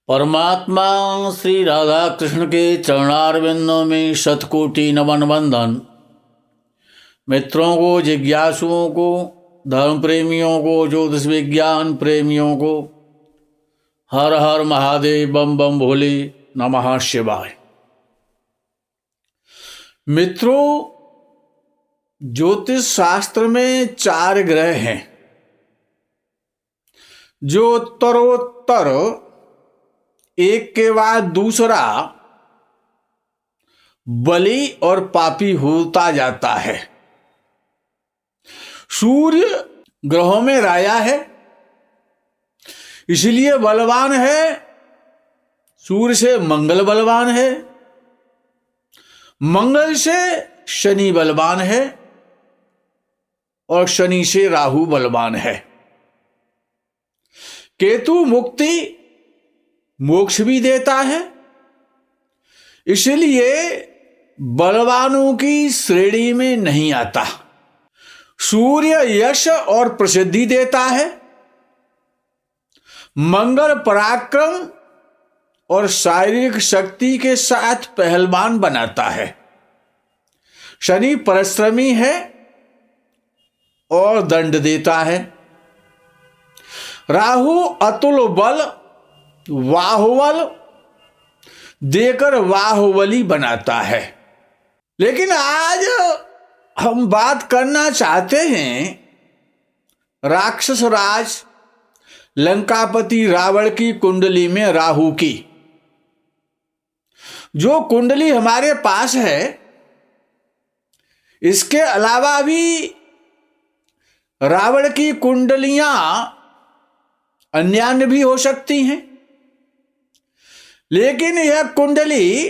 परमात्मा श्री राधा कृष्ण के चरणारविंदों में शतकोटि नमन वंदन। मित्रों को, जिज्ञासुओं को, धर्म प्रेमियों को, ज्योतिष विज्ञान प्रेमियों को हर हर महादेव, बम बम भोले, नमः शिवाय। मित्रों, ज्योतिष शास्त्र में 4 ग्रह हैं जो उत्तरोत्तर एक के बाद दूसरा बली और पापी होता जाता है। सूर्य ग्रहों में राजा है, इसलिए बलवान है। सूर्य से मंगल बलवान है, मंगल से शनि बलवान है और शनि से राहु बलवान है। केतु मुक्ति मोक्ष भी देता है, इसलिए बलवानों की श्रेणी में नहीं आता। सूर्य यश और प्रसिद्धि देता है, मंगल पराक्रम और शारीरिक शक्ति के साथ पहलवान बनाता है। शनि परिश्रमी है और दंड देता है। राहु अतुल बल बाहुबल देकर बाहुबली बनाता है। लेकिन आज हम बात करना चाहते हैं राक्षस राज लंकापति रावण की कुंडली में राहु की। जो कुंडली हमारे पास है, इसके अलावा भी रावण की कुंडलियां अन्यान्य भी हो सकती हैं, लेकिन यह कुंडली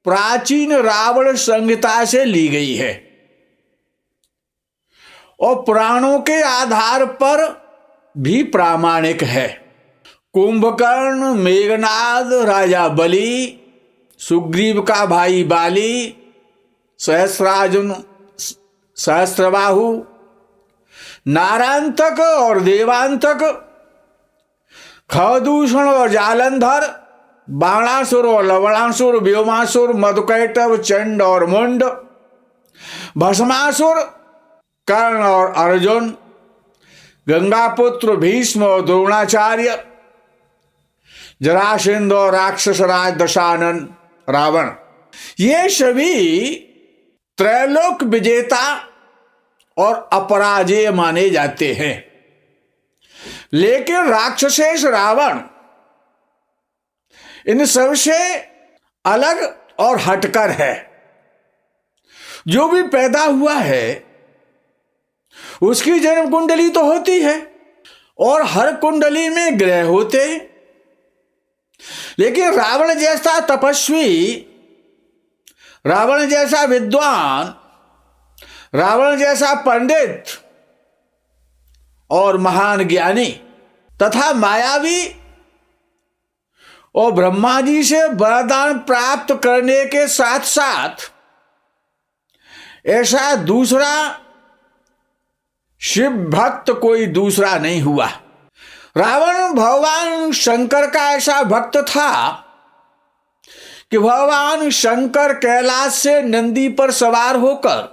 प्राचीन रावण संहिता से ली गई है और पुराणों के आधार पर भी प्रामाणिक है। कुंभकर्ण, मेघनाद, राजा बलि, सुग्रीव का भाई बाली, सहस्रार्जुन, सहस्त्रबाहु, नारांतक और देवांतक, खदूषण और जालंधर, बाणासुर और लवणासुर, व्योमासुर, मधुकैटव, चंड और मुंड, भस्मासुर, कर्ण और अर्जुन, गंगापुत्र भीष्म और द्रोणाचार्य, जरासंध और राक्षस राज दशानन रावण, ये सभी त्रैलोक विजेता और अपराजेय माने जाते हैं। लेकिन राक्षसेश रावण इन सबसे अलग और हटकर है। जो भी पैदा हुआ है उसकी जन्म कुंडली तो होती है और हर कुंडली में ग्रह होते हैं, लेकिन रावण जैसा तपस्वी, रावण जैसा विद्वान, रावण जैसा पंडित और महान ज्ञानी तथा मायावी और ब्रह्मा जी से वरदान प्राप्त करने के साथ साथ ऐसा दूसरा शिव भक्त कोई दूसरा नहीं हुआ। रावण भगवान शंकर का ऐसा भक्त था कि भगवान शंकर कैलाश से नंदी पर सवार होकर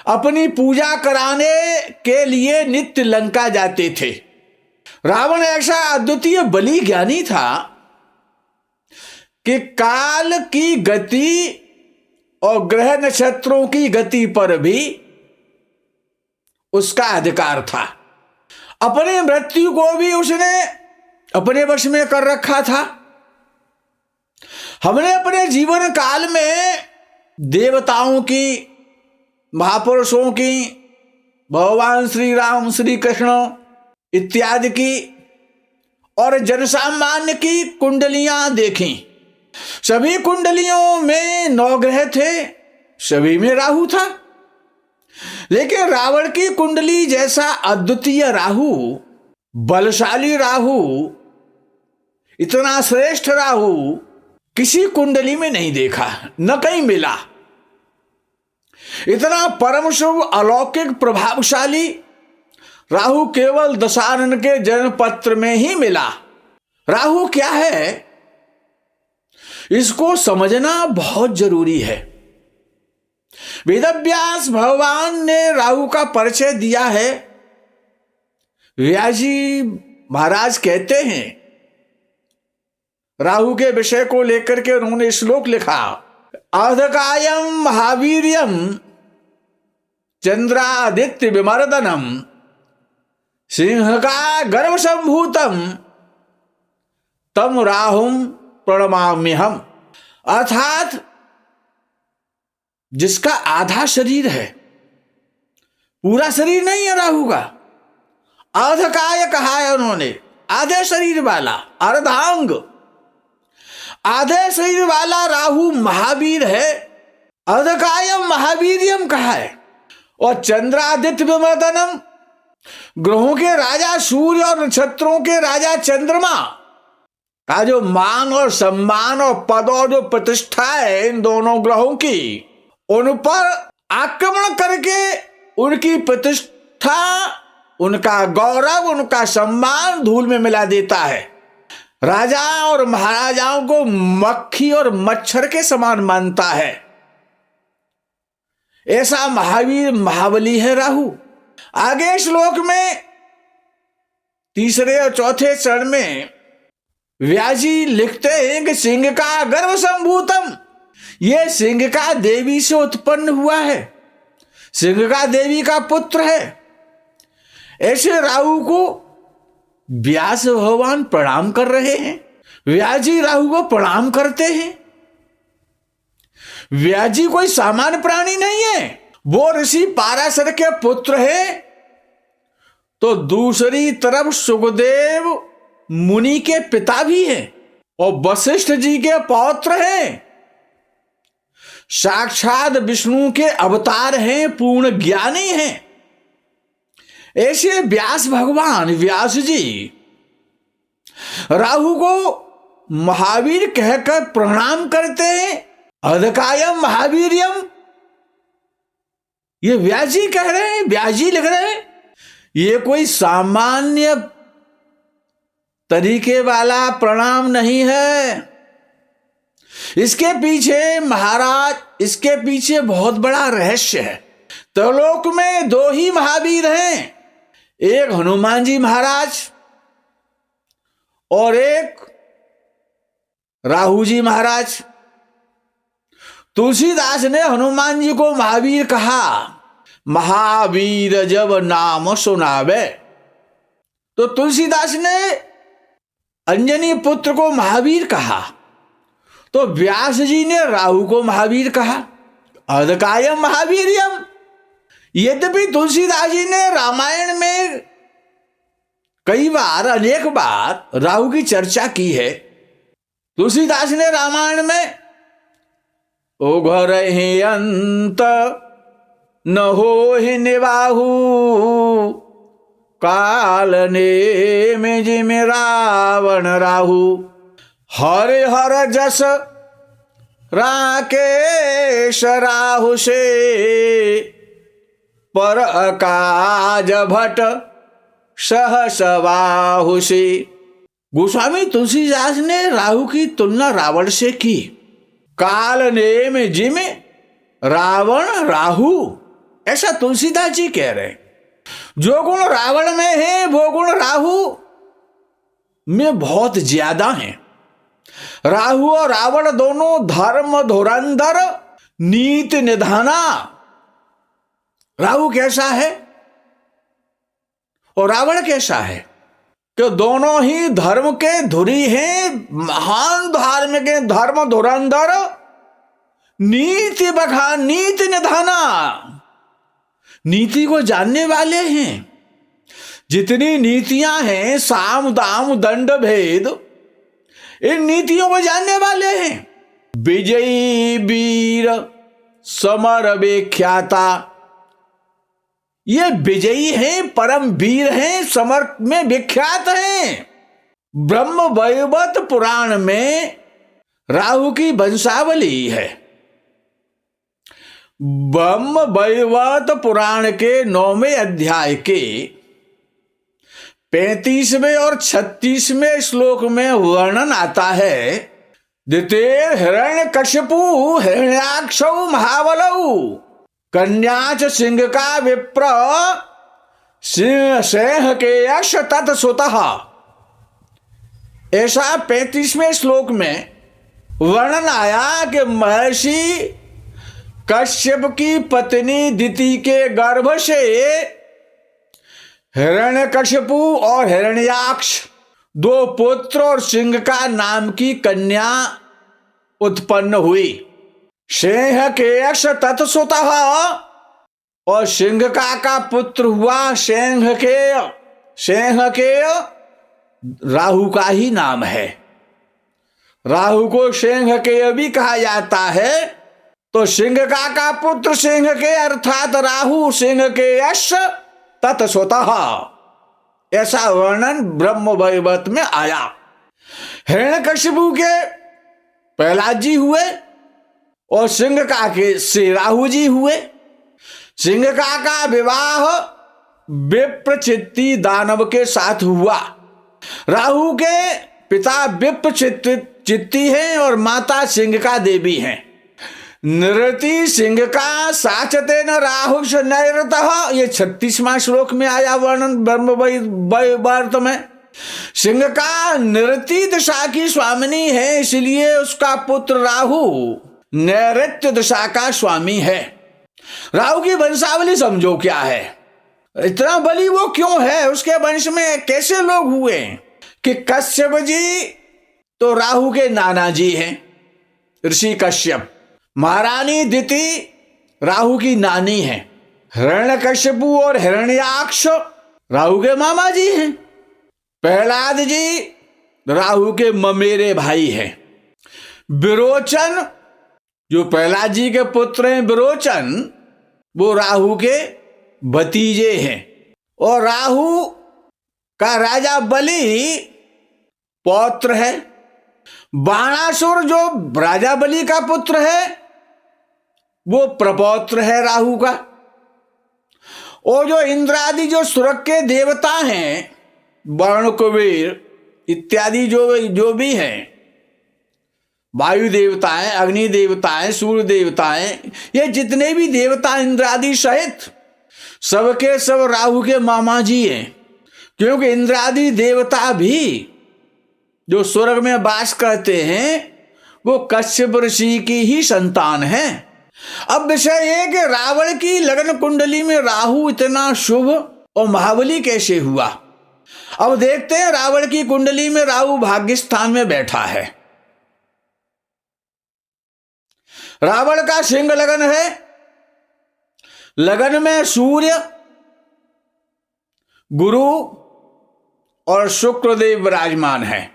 अपनी पूजा कराने के लिए नित्य लंका जाते थे। रावण ऐसा अद्वितीय बलि ज्ञानी था कि काल की गति और ग्रह नक्षत्रों की गति पर भी उसका अधिकार था। अपनी मृत्यु को भी उसने अपने वश में कर रखा था। हमने अपने जीवन काल में देवताओं की, महापुरुषों की, भगवान श्री राम, श्री कृष्ण इत्यादि की और जनसामान्य की कुंडलियां देखी। सभी कुंडलियों में 9 ग्रह थे, सभी में राहु था। लेकिन रावण की कुंडली जैसा अद्वितीय राहु, बलशाली राहु, इतना श्रेष्ठ राहु किसी कुंडली में नहीं देखा, न कहीं मिला। इतना परम शुभ, अलौकिक, प्रभावशाली राहु केवल दशानन के जन्म पत्र में ही मिला। राहु क्या है, इसको समझना बहुत जरूरी है। वेदव्यास भगवान ने राहु का परिचय दिया है। व्यास जी महाराज कहते हैं, राहु के विषय को लेकर के उन्होंने श्लोक लिखा, अर्धकायम महावीर्यम चंद्रादित्य विमर्दनम सिंह का गर्भ संभूतम तम राहुम प्रणमाम्यहम। अर्थात जिसका आधा शरीर है, पूरा शरीर नहीं है राहु का, अर्धकाय कहा है उन्होंने, आधे शरीर वाला, अर्धांग, आधे शरीर वाला राहु महावीर है। अर्धकायम महावीर्यम कहा है। और चंद्रादित्य विमर्दनम, ग्रहों के राजा सूर्य और नक्षत्रों के राजा चंद्रमा का जो मान और सम्मान और पद और जो प्रतिष्ठा है इन दोनों ग्रहों की, उन पर आक्रमण करके उनकी प्रतिष्ठा, उनका गौरव, उनका सम्मान धूल में मिला देता है। राजा और महाराजाओं को मक्खी और मच्छर के समान मानता है। ऐसा महावीर महाबली है राहु। आगे श्लोक में तीसरे और चौथे चरण में व्यास जी लिखते हैं कि सिंह का गर्भ संभूतम, यह सिंह का देवी से उत्पन्न हुआ है, सिंह का देवी का पुत्र है। ऐसे राहु को व्यास भगवान प्रणाम कर रहे हैं। व्यास जी राहु को प्रणाम करते हैं। व्यास जी कोई सामान्य प्राणी नहीं है, वो ऋषि पाराशर के पुत्र है। तो दूसरी तरफ सुखदेव मुनि के पिता भी हैं और वशिष्ठ जी के पौत्र हैं, साक्षात विष्णु के अवतार हैं, पूर्ण ज्ञानी हैं। ऐसे व्यास भगवान, व्यास जी राहु को महावीर कहकर प्रणाम करते हैं। अर्धकायम महावीर्यम, ये व्यास जी कह रहे हैं, व्यास जी लिख रहे हैं। ये कोई सामान्य तरीके वाला प्रणाम नहीं है। इसके पीछे महाराज, इसके पीछे बहुत बड़ा रहस्य है। त्रिलोक में दो ही महावीर हैं, एक हनुमान जी महाराज और एक राहु जी महाराज। तुलसीदास ने हनुमान जी को महावीर कहा, महावीर जब नाम सुनावे। तो तुलसीदास ने अंजनी पुत्र को महावीर कहा, तो व्यास जी ने राहु को महावीर कहा, अर्धकायम महावीर्यम। यद्यपि तुलसीदास जी ने रामायण में कई बार, अनेक बार राहु की चर्चा की है। तुलसीदास ने रामायण में उघरहि अंत न होहि निबाहु काल ने में जिम रावण राहु हरे हर जस राकेश राहु से पर अकाज भट सहस बाहु से। गोस्वामी तुलसीदास ने राहु की तुलना रावण से की। काल ने में जिम रावण राहु, ऐसा तुलसीदास जी कह रहे। जो गुण रावण में है वो गुण राहु में बहुत ज्यादा हैं। राहु और रावण दोनों धर्म धुरंधर, नीति निधाना। राहु कैसा है और रावण कैसा है कि दोनों ही धर्म के धुरी हैं, महान धार्मिक हैं, धर्म धुरंधर, नीति बखान, नीति निधाना, नीति को जानने वाले हैं। जितनी नीतियां हैं, साम दाम दंड भेद, इन नीतियों को जानने वाले हैं। विजयी वीर समर विख्याता, ये विजयी हैं, परम वीर हैं, समर में विख्यात हैं। ब्रह्म वैवर्त पुराण में राहु की वंशावली है। ब्रह्म वैवर्त पुराण के 9वें अध्याय के 35वें और 36वें श्लोक में वर्णन आता है, दितेर हिरण्यकश्यपु हिरण्याक्षौ महाबलौ कन्या च सिंह का विप्र सिंह के यश तत्सुतः। ऐसा 35वें श्लोक में वर्णन आया कि महर्षि कश्यप की पत्नी दिति के गर्भ से हिरण्यकश्यपु और हिरण्याक्ष दो पुत्र और सिंह का नाम की कन्या उत्पन्न हुई। सिंह के यश तत्सुतः, और सिंह का पुत्र हुआ सिंह के राहु का ही नाम है। राहु को सिंह के भी कहा जाता है। तो सिंह का पुत्र सिंह के अर्थात राहु सिंह के यश तत्स्वतः, ऐसा वर्णन ब्रह्म वैवर्त में आया। हिरण्यकशिपु के प्रहलाद जी हुए और सिंह का के से राहु जी हुए। सिंह का विवाह विप्रचित्ती दानव के साथ हुआ। राहु के पिता विप्रचित्ती हैं और माता सिंह का देवी हैं। नृति सिंह का साचते न राहु नैरतः, ये 36वां श्लोक में आया वर्णन ब्रह्म वैवर्त में। सिंह का नृति दिशा की स्वामिनी है, इसलिए उसका पुत्र राहु नैऋत्य दिशा का स्वामी है। राहु की वंशावली समझो क्या है, इतना बली वो क्यों है, उसके वंश में कैसे लोग हुए कि कश्यप जी तो राहु के नाना जी हैं, ऋषि कश्यप। महारानी दिति राहु की नानी है। हिरण्यकश्यपु और हिरण्याक्ष राहु के मामा जी हैं। प्रहलाद जी राहु के ममेरे भाई हैं। विरोचन जो प्रहलाद जी के पुत्र हैं, विरोचन वो राहु के भतीजे हैं। और राहु का राजा बलि पौत्र है। बाणासुर जो राजा बलि का पुत्र है वो प्रपौत्र है राहु का। और जो इंद्रादि जो सुरग के देवता हैं, वरुण कुबेर इत्यादि जो भी हैं, वायु देवताएं, अग्नि देवताएं, सूर्य देवताएं, ये जितने भी देवता इंद्रादि सहित सबके सब राहु के मामा जी हैं। क्योंकि इंद्रादि देवता भी जो स्वर्ग में वास करते हैं वो कश्यप ऋषि की ही संतान हैं। अब विषय है कि रावण की लगन कुंडली में राहु इतना शुभ और महाबली कैसे हुआ। अब देखते हैं, रावण की कुंडली में राहु भाग्य स्थान में बैठा है। रावण का सिंह लगन है। लगन में सूर्य, गुरु और शुक्रदेव विराजमान है।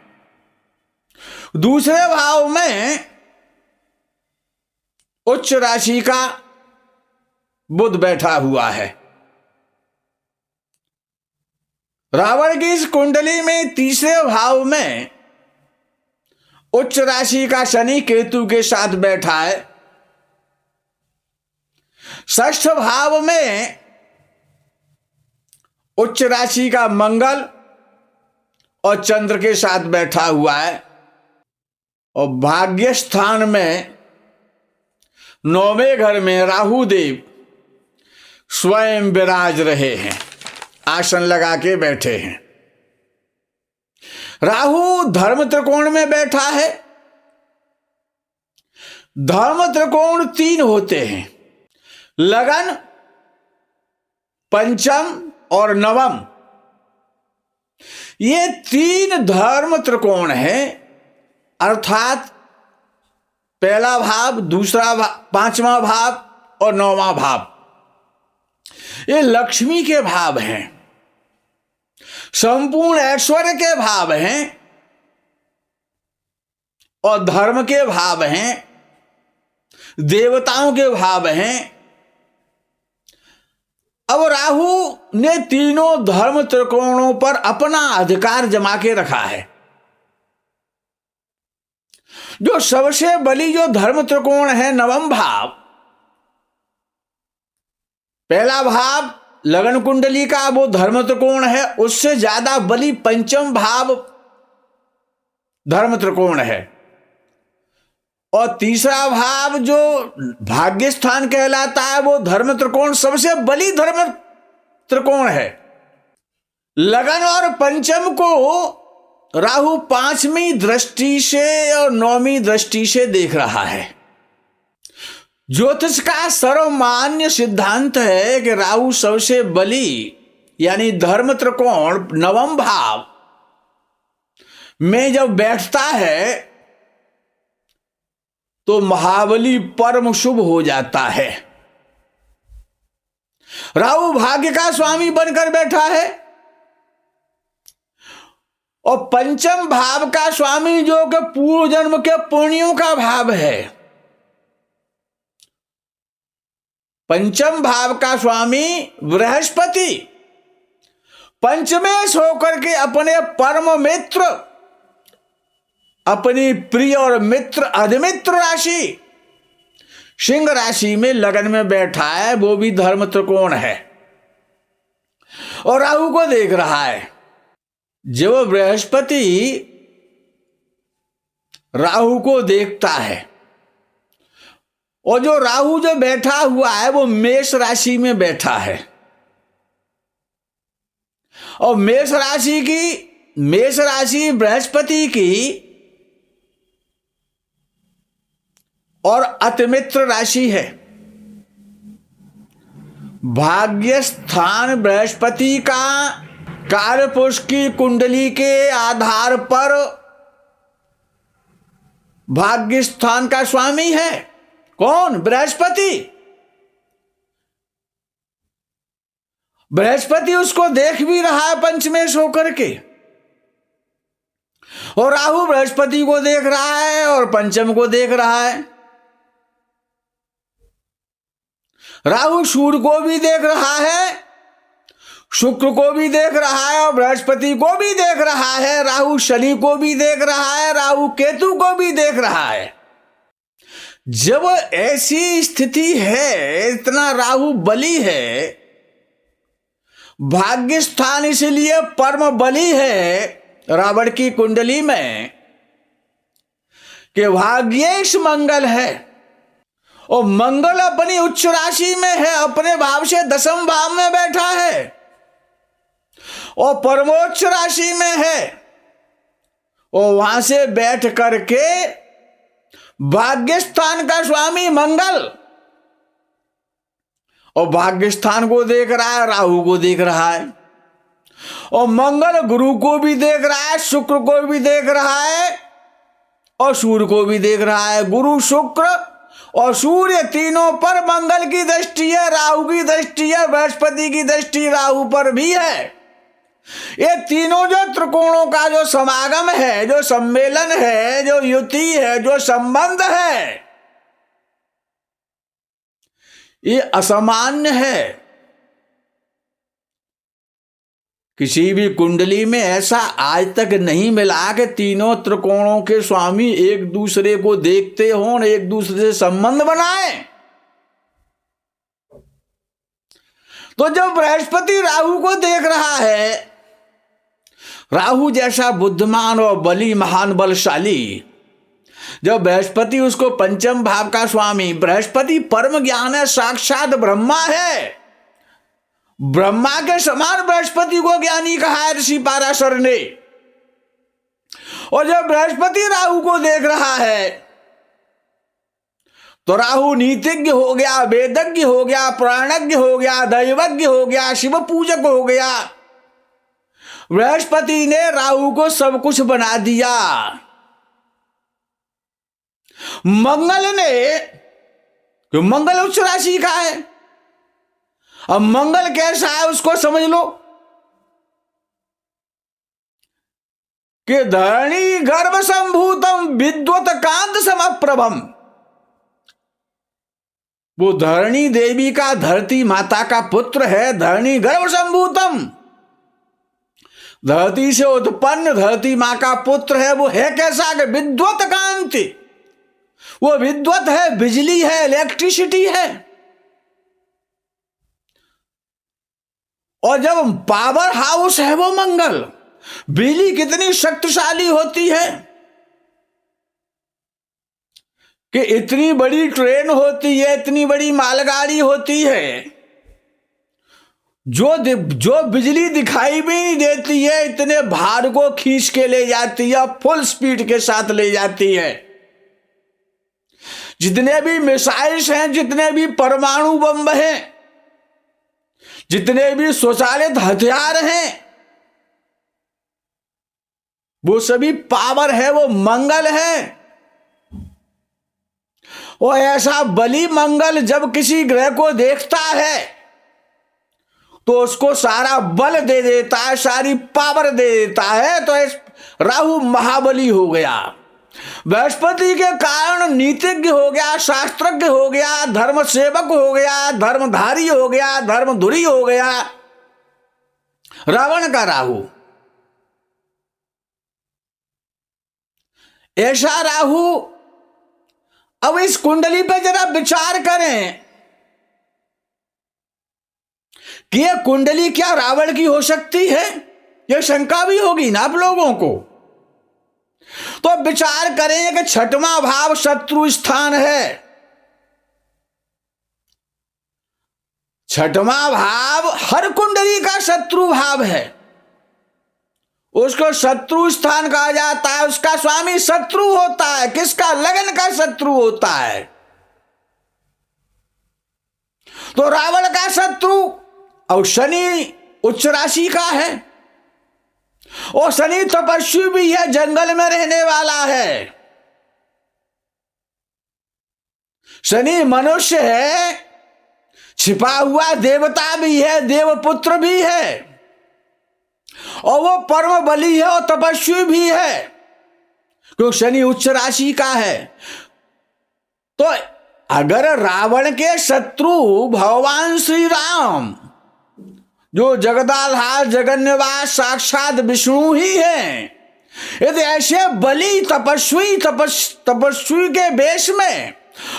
दूसरे भाव में उच्च राशि का बुध बैठा हुआ है। रावण की इस कुंडली में तीसरे भाव में उच्च राशि का शनि केतु के साथ बैठा है। षष्ठ भाव में उच्च राशि का मंगल और चंद्र के साथ बैठा हुआ है। और भाग्य स्थान में 9वें घर में राहु देव स्वयं विराज रहे हैं, आसन लगा के बैठे हैं। राहु धर्म त्रिकोण में बैठा है। धर्म त्रिकोण 3 होते हैं, लगन, पंचम और नवम। ये 3 धर्म त्रिकोण है। अर्थात पहला भाव, दूसरा भाव, 5वां भाव और 9वां भाव, ये लक्ष्मी के भाव हैं, संपूर्ण ऐश्वर्य के भाव हैं और धर्म के भाव हैं, देवताओं के भाव हैं। अब राहु ने तीनों धर्म त्रिकोणों पर अपना अधिकार जमा के रखा है। जो सबसे बली जो धर्म त्रिकोण है, नवम भाव, पहला भाव लगन कुंडली का वो धर्म त्रिकोण है, उससे ज्यादा बली पंचम भाव धर्म त्रिकोण है। और तीसरा भाव जो भाग्य स्थान कहलाता है वो धर्म त्रिकोण सबसे बली धर्म त्रिकोण है। लगन और पंचम को राहु 5वीं दृष्टि से और 9वीं दृष्टि से देख रहा है। ज्योतिष का सर्वमान्य सिद्धांत है कि राहु सबसे बली यानी धर्म त्रिकोण 9वें भाव में जब बैठता है तो महाबली परम शुभ हो जाता है। राहु भाग्य का स्वामी बनकर बैठा है और पंचम भाव का स्वामी जो कि पूर्व जन्म के पुण्यों का भाव है। पंचम भाव का स्वामी बृहस्पति पंचमेश होकर के अपने परम मित्र, अपनी प्रिय और मित्र अधिमित्र राशि सिंह राशि में लगन में बैठा है, वो भी धर्म त्रिकोण है और राहु को देख रहा है। जब बृहस्पति राहु को देखता है और जो राहु जो बैठा हुआ है वो मेष राशि में बैठा है और मेष राशि बृहस्पति की और अतिमित्र राशि है। भाग्य स्थान बृहस्पति का कार्यपुरुष की कुंडली के आधार पर भाग्य स्थान का स्वामी है कौन? बृहस्पति। बृहस्पति उसको देख भी रहा है पंचमेश होकर के और राहु बृहस्पति को देख रहा है और पंचम को देख रहा है। राहु सूर्य को भी देख रहा है, शुक्र को भी देख रहा है और बृहस्पति को भी देख रहा है। राहु शनि को भी देख रहा है, राहु केतु को भी देख रहा है। जब ऐसी स्थिति है, इतना राहु बली है, भाग्य स्थान इसलिए परम बली है रावण की कुंडली में कि भाग्येश मंगल है और मंगल अपनी उच्च राशि में है, अपने भाव से 10वें भाव में बैठा है और परमोच्च राशि में है और वहां से बैठ करके भाग्य स्थान का स्वामी मंगल और भाग्य स्थान को देख रहा है, राहु को देख रहा है और मंगल गुरु को भी देख रहा है, शुक्र को भी देख रहा है और सूर्य को भी देख रहा है। गुरु, शुक्र और सूर्य तीनों पर मंगल की दृष्टि है, राहु की दृष्टि है, बृहस्पति की दृष्टि राहु पर भी है। ये तीनों जो त्रिकोणों का जो समागम है, जो सम्मेलन है, जो युति है, जो संबंध है, ये असामान्य है। किसी भी कुंडली में ऐसा आज तक नहीं मिला कि तीनों त्रिकोणों के स्वामी एक दूसरे को देखते हों, एक दूसरे से संबंध बनाए। तो जब बृहस्पति राहु को देख रहा है, राहु जैसा बुद्धिमान और बली महान बलशाली, जब बृहस्पति उसको पंचम भाव का स्वामी, बृहस्पति परम ज्ञान है, साक्षात ब्रह्मा है, ब्रह्मा के समान बृहस्पति को ज्ञानी कहा है ऋषि पाराशर ने। और जब बृहस्पति राहु को देख रहा है तो राहु नीतिज्ञ हो गया, वेदज्ञ हो गया, प्राणज्ञ हो गया, दैवज्ञ हो गया, शिव पूजक हो गया। बृहस्पति ने राहु को सब कुछ बना दिया। मंगल ने, क्यों मंगल उच्च राशि का है, अब मंगल कैसा है उसको समझ लो कि धरणी गर्भ संभूतम विद्वत कांत समप्रभम, वो धरणी देवी का, धरती माता का पुत्र है, धरणी गर्भ संभूतम, धरती से उत्पन्न धरती मां का पुत्र है। वो है कैसा कि विद्वत कांति, वो विद्वत है, बिजली है, इलेक्ट्रिसिटी है। और जब पावर हाउस है वो मंगल, बिजली कितनी शक्तिशाली होती है कि इतनी बड़ी ट्रेन होती है, इतनी बड़ी मालगाड़ी होती है, जो बिजली दिखाई भी नहीं देती है, इतने भार को खींच के ले जाती है, फुल स्पीड के साथ ले जाती है। जितने भी मिसाइल्स हैं, जितने भी परमाणु बम हैं, जितने भी स्वचालित हथियार हैं, वो सभी पावर है, वो मंगल है। और ऐसा बली मंगल जब किसी ग्रह को देखता है तो उसको सारा बल दे देता है, सारी पावर दे देता है। तो राहु महाबली हो गया, बृहस्पति के कारण नीतिज्ञ हो गया, शास्त्रज्ञ हो गया, धर्म सेवक हो गया, धर्मधारी हो गया, धर्मधुरी हो गया रावण का राहु। ऐसा राहु, अब इस कुंडली पे जरा विचार करें कि यह कुंडली क्या रावण की हो सकती है? यह शंका भी होगी ना आप लोगों को। तो विचार करें कि छठवां भाव शत्रु स्थान है। छठवां भाव हर कुंडली का शत्रु भाव है, उसको शत्रु स्थान कहा जाता है। उसका स्वामी शत्रु होता है। किसका? लगन का शत्रु होता है। तो रावण का शत्रु, और शनि उच्च राशि का है, और शनि तपस्वी भी है, जंगल में रहने वाला है। शनि मनुष्य है, छिपा हुआ देवता भी है, देवपुत्र भी है, और वो परम बली है और तपस्वी भी है, क्योंकि शनि उच्च राशि का है। तो अगर रावण के शत्रु भगवान श्री राम, जो जगदाधार जगन्निवास साक्षात विष्णु ही हैं, यदि ऐसे बली तपस्वी के वेश में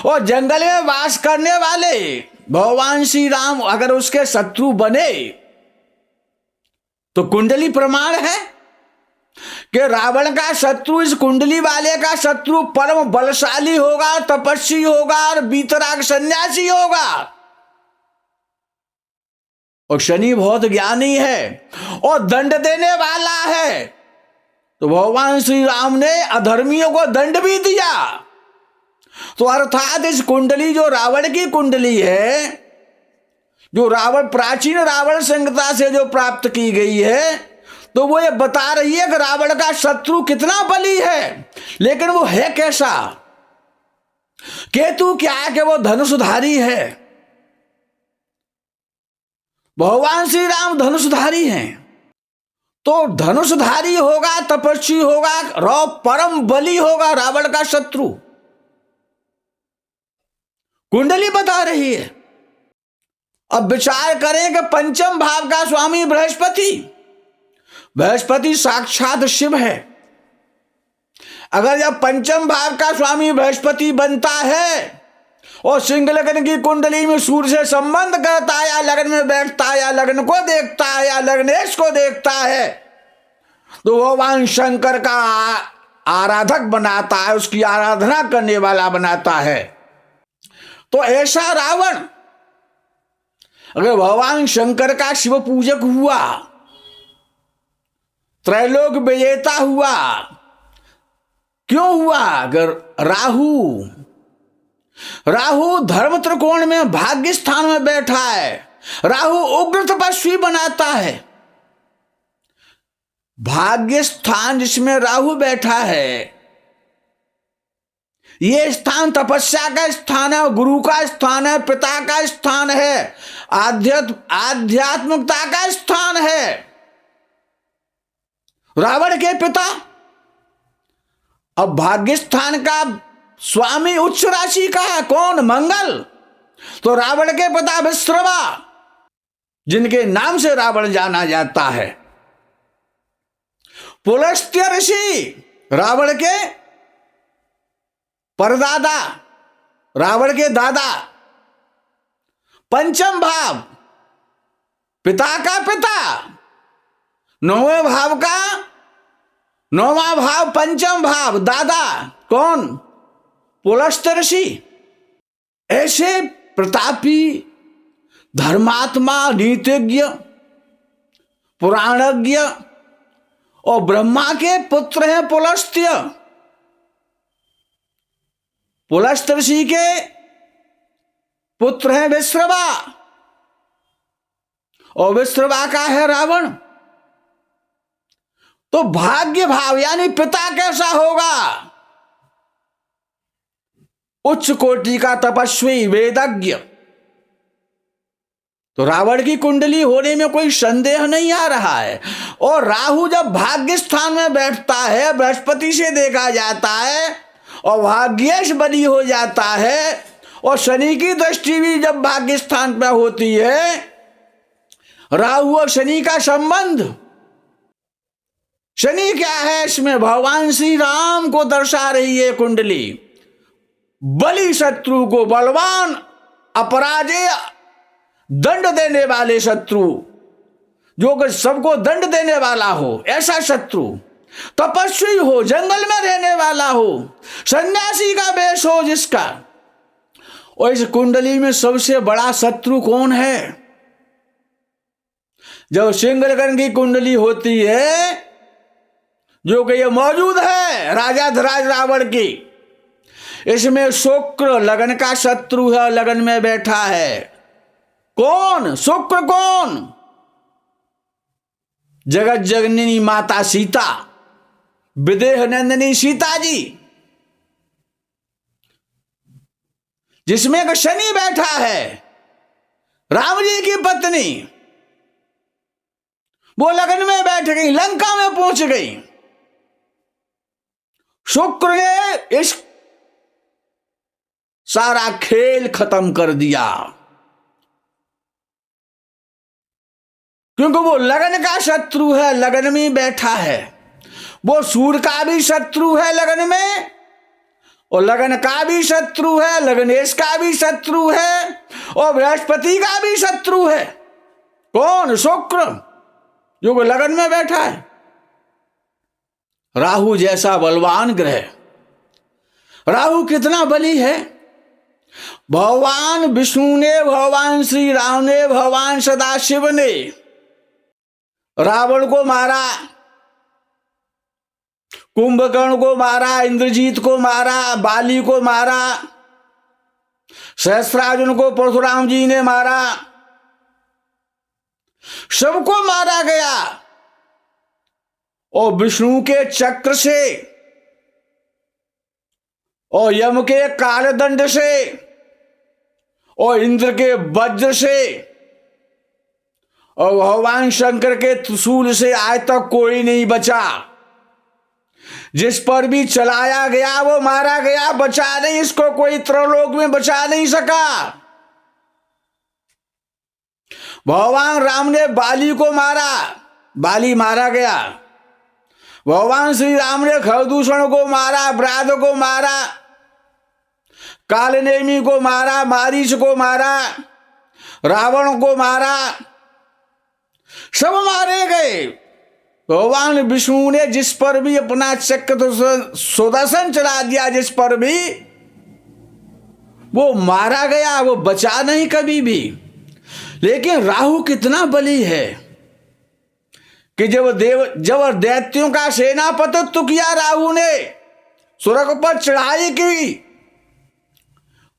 और जंगल में वास करने वाले भगवान श्री राम अगर उसके शत्रु बने, तो कुंडली प्रमाण है कि रावण का शत्रु, इस कुंडली वाले का शत्रु परम बलशाली होगा, तपस्वी होगा और बीतराग सन्यासी होगा। और शनि बहुत ज्ञानी है और दंड देने वाला है। तो भगवान श्री राम ने अधर्मियों को दंड भी दिया। तो अर्थात इस कुंडली, जो रावण की कुंडली है, जो रावण प्राचीन रावण संहिता से जो प्राप्त की गई है, तो वो ये बता रही है कि रावण का शत्रु कितना बली है, लेकिन वो है कैसा। केतु क्या है कि वो धनुषधारी है। भगवान श्री राम धनुषधारी हैं, तो धनुषधारी होगा, तपस्वी होगा, परम बली होगा रावण का शत्रु। कुंडली बता रही है। अब विचार करें कि पंचम भाव का स्वामी बृहस्पति साक्षात शिव है। अगर जब पंचम भाव का स्वामी बृहस्पति बनता है और सिंह लग्न की कुंडली में सूर्य से संबंध करता है, या लग्न में बैठता है, या लग्न को देखता है, या लग्नेश को देखता है, तो भगवान शंकर का आराधक बनाता है, उसकी आराधना करने वाला बनाता है। तो ऐसा रावण अगर भगवान शंकर का शिव पूजक हुआ, त्रैलोक विजेता हुआ, क्यों हुआ? अगर राहु धर्म त्रिकोण में भाग्य स्थान में बैठा है, राहु उग्र तपस्वी बनाता है। भाग्य स्थान जिसमें राहु बैठा है, ये स्थान तपस्या का स्थान है, गुरु का स्थान है, पिता का स्थान है, आध्यात्मिकता का स्थान है। रावण के पिता, अब भाग्य स्थान का स्वामी उच्च राशि का है, कौन? मंगल। तो रावण के पिता विश्रवा, जिनके नाम से रावण जाना जाता है। पुलस्त्य ऋषि रावण के परदादा, रावण के दादा। पंचम भाव पिता का पिता, नौवें भाव का नौवां भाव, पंचम भाव दादा कौन? पुलस्त्य ऋषि। ऐसे प्रतापी धर्मात्मा, नीतिज्ञ, पुराणज्ञ और ब्रह्मा के पुत्र हैं पुलस्त्य। पुलस्त्य ऋषि के पुत्र हैं विश्रवा और विश्रवा का है रावण। तो भाग्य भाव यानी पिता कैसा होगा? उच्च कोटि का तपस्वी, वेदज्ञ। तो रावण की कुंडली होने में कोई संदेह नहीं आ रहा है। और राहु जब भाग्य स्थान में बैठता है, बृहस्पति से देखा जाता है और भाग्येश बली हो जाता है, और शनि की दृष्टि भी जब भाग्य स्थान पर होती है, राहु और शनि का संबंध। शनि क्या है इसमें? भगवान श्री राम को दर्शा रही है कुंडली। बलि शत्रु को, बलवान, अपराजेय, दंड देने वाले शत्रु, जो सबको दंड देने वाला हो, ऐसा शत्रु। तपस्वी हो, जंगल में रहने वाला हो, सन्यासी का वेश हो जिसका। और इस कुंडली में सबसे बड़ा शत्रु कौन है? जब सिंह लगन की कुंडली होती है, जो कि ये मौजूद है राजा धराज रावण की, इसमें शुक्र लगन का शत्रु है, लगन में बैठा है। कौन? शुक्र कौन? जगत जननी माता सीता, विदेह नंदिनी सीता जी, जिसमें एक शनि बैठा है, राम जी की पत्नी, वो लगन में बैठ गई, लंका में पहुंच गई। शुक्र ने इस सारा खेल खत्म कर दिया, क्योंकि वो लगन का शत्रु है, लगन में बैठा है। वो सूर्य का भी शत्रु है लगन में, और लगन का भी शत्रु है, लगनेश का भी शत्रु है, और बृहस्पति का भी शत्रु है। कौन? शुक्र, जो लगन में बैठा है। राहु जैसा बलवान ग्रह। राहु कितना बली है? भगवान विष्णु ने, भगवान श्री राम ने, भगवान सदाशिव ने रावण को मारा, कुंभकर्ण को मारा, इंद्रजीत को मारा, बाली को मारा, सहस्त्रार्जुन को परशुराम जी ने मारा, सबको मारा गया। और विष्णु के चक्र से और यम के कालदंड से और इंद्र के वज्र से और भगवान शंकर के त्रिशूल से आज तक कोई नहीं बचा। जिस पर भी चलाया गया वो मारा गया, बचा नहीं, इसको कोई त्रिलोक में बचा नहीं सका। भगवान राम ने बाली को मारा, बाली मारा गया। भगवान श्री राम ने खरदूषण को मारा, व्राध को मारा, कालनेमी को मारा, मारीच को मारा, रावण को मारा, सब मारे गए। भगवान विष्णु ने जिस पर भी अपना चक्र सुदर्शन चला दिया, जिस पर भी वो मारा गया, वो बचा नहीं कभी भी। लेकिन राहु कितना बली है कि जब दैत्यों का सेनापतित्व किया राहु ने, स्वर्ग पर चढ़ाई की,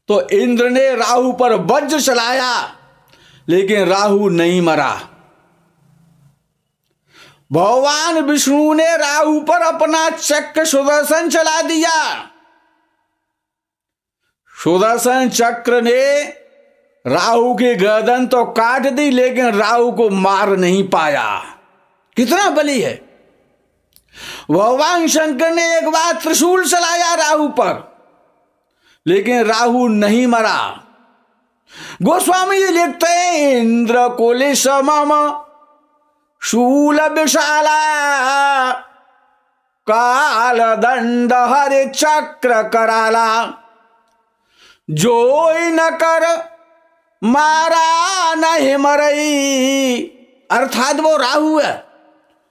तो इंद्र ने राहु पर वज्र चलाया, लेकिन राहु नहीं मरा। भगवान विष्णु ने राहु पर अपना चक्र सुदर्शन चला दिया। सुदर्शन चक्र ने राहु की गर्दन तो काट दी, लेकिन राहु को मार नहीं पाया। कितना बली है। भगवान शंकर ने एक बार त्रिशूल चलाया राहु पर, लेकिन राहु नहीं मरा। गोस्वामी जी लिखते हैं, इंद्र कुल समम शूल विशाला काल दंड हरि चक्र कराला, जो न कर मारा नहीं मरई अर्थात वो राहु है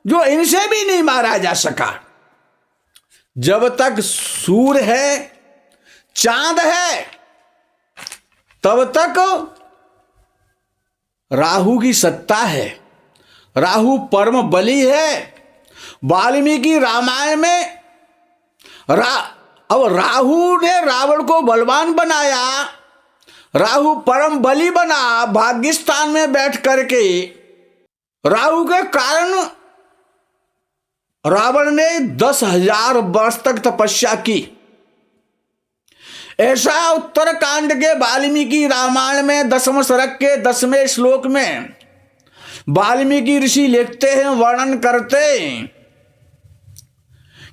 जो इनसे भी नहीं मारा जा सका। जब तक सूर्य है, चांद है, तब तक राहु की सत्ता है। राहु परम बली है। वाल्मीकि रामायण में अब राहु ने रावण को बलवान बनाया, राहु परम बली बना भाग्यस्थान में बैठ करके। राहु के कारण रावण ने 10,000 वर्ष तक तपस्या की। ऐसा उत्तरकांड के वाल्मीकि रामायण में 10वें सर्ग के 10वें श्लोक में वाल्मीकि ऋषि लिखते हैं, वर्णन करते हैं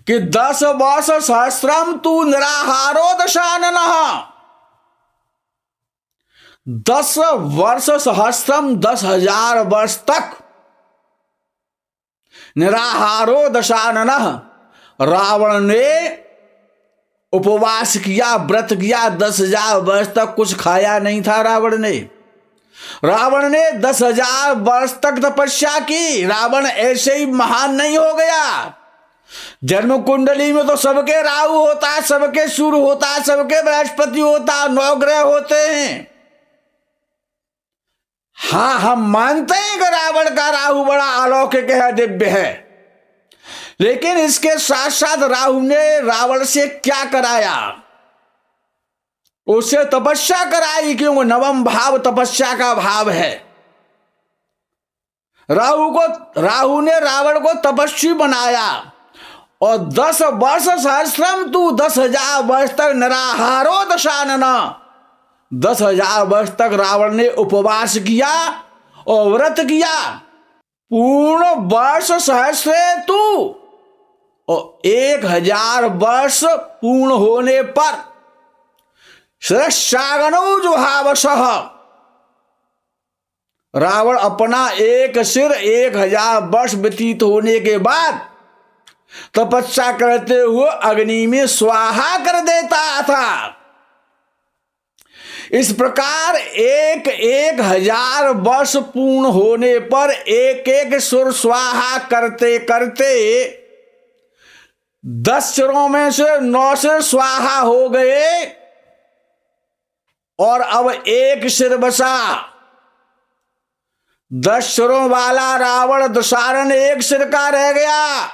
कि 10 वर्ष सहस्रम तू निराहारो दशाननः। 10 वर्ष सहस्रम 10,000 वर्ष तक निराहारो दशाननः रावण ने उपवास किया, व्रत किया। 10,000 वर्ष तक कुछ खाया नहीं था रावण ने 10,000 वर्ष तक तपस्या की। रावण ऐसे ही महान नहीं हो गया। जन्म कुंडली में तो सबके राहु होता है, सबके सूर्य होता है, सबके बृहस्पति होता है, 9 ग्रह होते हैं। हाँ, हम मानते हैं कि रावण का राहु बड़ा अलौकिक है, दिव्य है, लेकिन इसके साथ साथ राहु ने रावण से क्या कराया? उससे तपस्या कराई, क्योंकि 9वां भाव तपस्या का भाव है। राहु ने रावण को तपस्वी बनाया और 10 वर्ष सहस्रम तू 10,000 वर्ष तक निराहारो दशानना। 10,000 वर्ष तक रावण ने उपवास किया और व्रत किया। पूर्ण वर्ष सहस्रे तू, और 1,000 वर्ष पूर्ण होने पर श्रेष्ठागनो जुहावशः, रावण अपना एक सिर 1,000 वर्ष व्यतीत होने के बाद तपस्या करते हुए अग्नि में स्वाहा कर देता था। इस प्रकार 1,000 वर्ष पूर्ण होने पर एक सुर स्वाहा करते करते 10 सिरों में से 9 सिर स्वाहा हो गए और अब एक सिर बचा। 10 सिरों वाला रावण दशानन एक सिर का रह गया।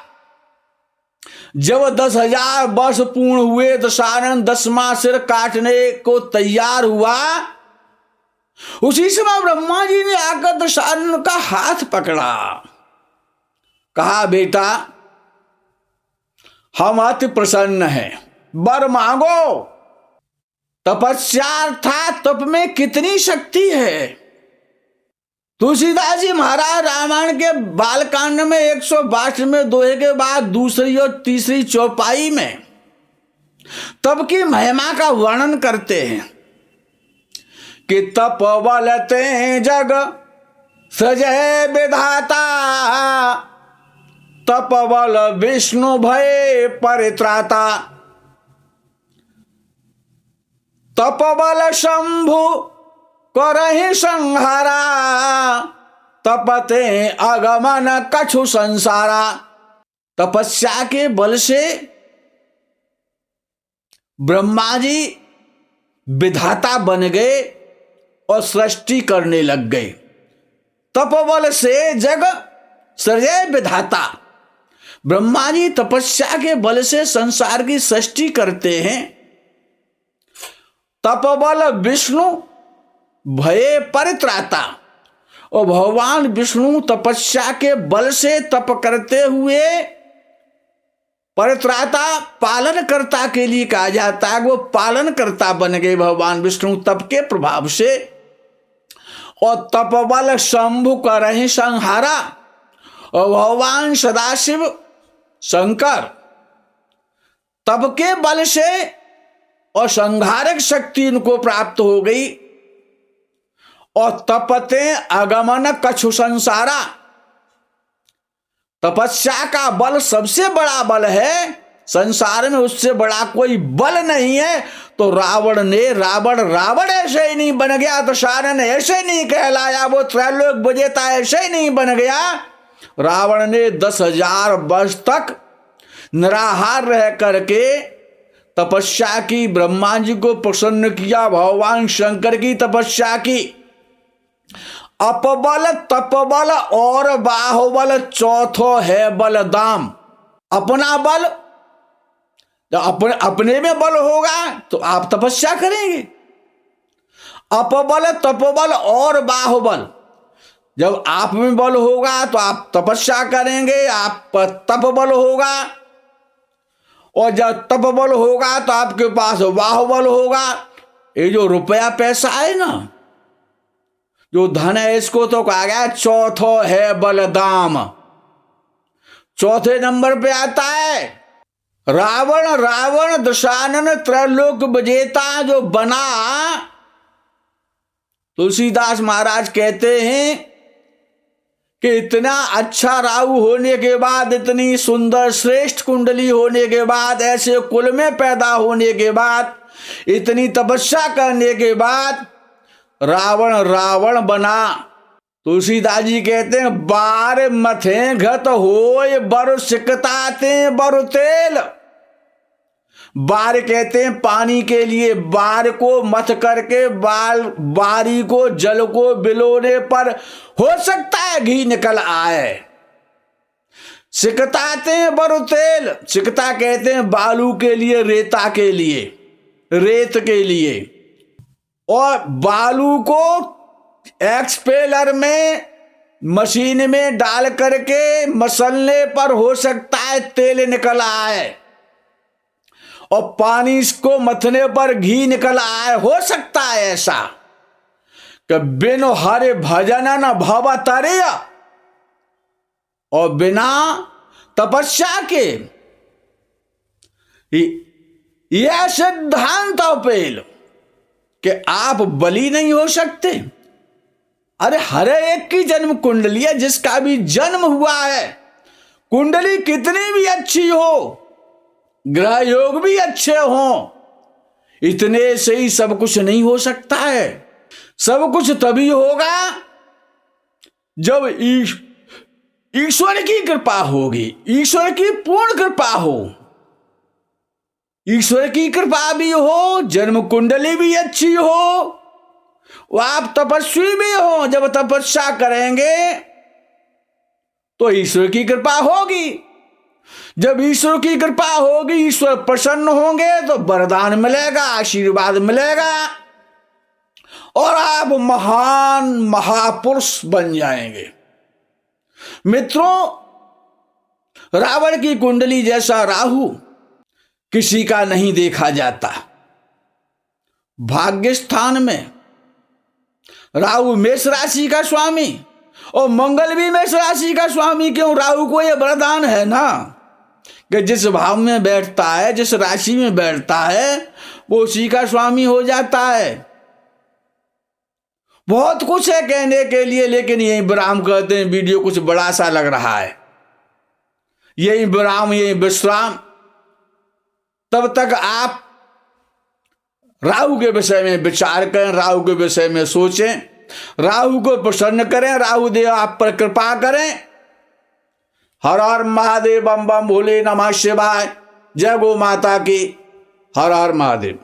जब 10,000 वर्ष पूर्ण हुए, दशानन 10वां सिर काटने को तैयार हुआ। उसी समय ब्रह्मा जी ने आकर दशानन का हाथ पकड़ा, कहा, बेटा हम अति प्रसन्न हैं, वर मांगो। तपस्या था, तप में कितनी शक्ति है। तुलसीदास जी महाराज रामायण के बालकांड में 162वें दोहे के बाद दूसरी और तीसरी चौपाई में तप की महिमा का वर्णन करते हैं कि तप बलते जग सजय विधाता, तप बल विष्णु भय परित्राता, तप बल शंभु करहि संहारा, तपते अगमन कछु संसारा। तपस्या के बल से ब्रह्मा जी विधाता बन गए और सृष्टि करने लग गए। तप बल से जग सृजय विधाता। ब्रह्मा जी तपस्या के बल से संसार की सृष्टि करते हैं। तप बल विष्णु भय परित्राता, और भगवान विष्णु तपस्या के बल से तप करते हुए परित्राता, पालन कर्ता के लिए कहा जाता है। वो पालन कर्ता बन गए भगवान विष्णु तप के प्रभाव से। और तप बल शंभु करहि संहारा, और भगवान सदाशिव शंकर तप के बल से और संहारक शक्ति इनको प्राप्त हो गई। और तपते अगमन कछु संसारा, तपस्या का बल सबसे बड़ा बल है संसार में उससे बड़ा कोई बल नहीं है। तो रावण ऐसे ही नहीं बन गया, दशानन ऐसे नहीं कहलाया, वो त्रैलोक विजेता ऐसे ही नहीं बन गया। रावण ने 10,000 वर्ष तक निराहार रह करके तपस्या की, ब्रह्मा जी को प्रसन्न किया, भगवान शंकर की तपस्या की। अपबल, तपबल और बाहुबल, चौथो है बलदाम। अपना बल, जब अपने में बल होगा तो आप तपस्या करेंगे। अपबल, तपबल और बाहुबल, जब आप में बल होगा तो आप तपस्या करेंगे, आप तप बल होगा। और जब तप बल होगा तो आपके पास बाहुबल होगा। ये जो रुपया पैसा है ना, जो धन है, इसको तो कहा गया चौथो है बलदाम। चौथे नंबर पे आता है रावण दशानन त्रैलोक विजेता जो बना। तुलसीदास महाराज कहते हैं कि इतना अच्छा राहु होने के बाद, इतनी सुंदर श्रेष्ठ कुंडली होने के बाद, ऐसे कुल में पैदा होने के बाद, इतनी तपस्या करने के बाद रावण बना। तुलसीदास जी कहते हैं बार मथे घत होय बर सिकताते बर तेल। बार कहते हैं पानी के लिए, बार को मथ करके बारी को, जल को बिलोने पर हो सकता है घी निकल आए। सिकताते हैं बर तेल, सिकता कहते हैं बालू के लिए, रेता के लिए, रेत के लिए। और बालू को एक्सपेलर में, मशीन में डाल करके मसलने पर हो सकता है तेल निकल आए। और पानी को मथने पर घी निकल आए, हो सकता है ऐसा। कि बिनु हरि भजन न भव तरिय, और बिना तपस्या के यह सिद्धांत अपेल कि आप बलि नहीं हो सकते। अरे हर एक की जन्म कुंडली है, जिसका भी जन्म हुआ है, कुंडली कितनी भी अच्छी हो, ग्रह योग भी अच्छे हों, इतने से ही सब कुछ नहीं हो सकता है। सब कुछ तभी होगा जब ईश्वर की कृपा होगी, ईश्वर की पूर्ण कृपा हो। ईश्वर की कृपा भी हो, जन्म कुंडली भी अच्छी हो, वो आप तपस्वी भी हो। जब तपस्या करेंगे तो ईश्वर की कृपा होगी। जब ईश्वर की कृपा होगी, ईश्वर प्रसन्न होंगे तो वरदान मिलेगा, आशीर्वाद मिलेगा, और आप महान महापुरुष बन जाएंगे। मित्रों, रावण की कुंडली जैसा राहु किसी का नहीं देखा जाता। भाग्य स्थान में राहु मेष राशि का स्वामी, और मंगल भी मेष राशि का स्वामी। क्यों? राहु को यह वरदान है ना कि जिस भाव में बैठता है, जिस राशि में बैठता है, वो उसी का स्वामी हो जाता है। बहुत कुछ है कहने के लिए, लेकिन यही विराम कहते हैं। वीडियो कुछ बड़ा सा लग रहा है, यही विराम, यही विश्राम। तब तक आप राहु के विषय में विचार करें, राहु के विषय में सोचें, राहु को प्रसन्न करें, राहु देव आप पर कृपा करें। हर हर महादेव, बम बम भोले नमः शिवाय। जय गो माता की। हर हर महादेव।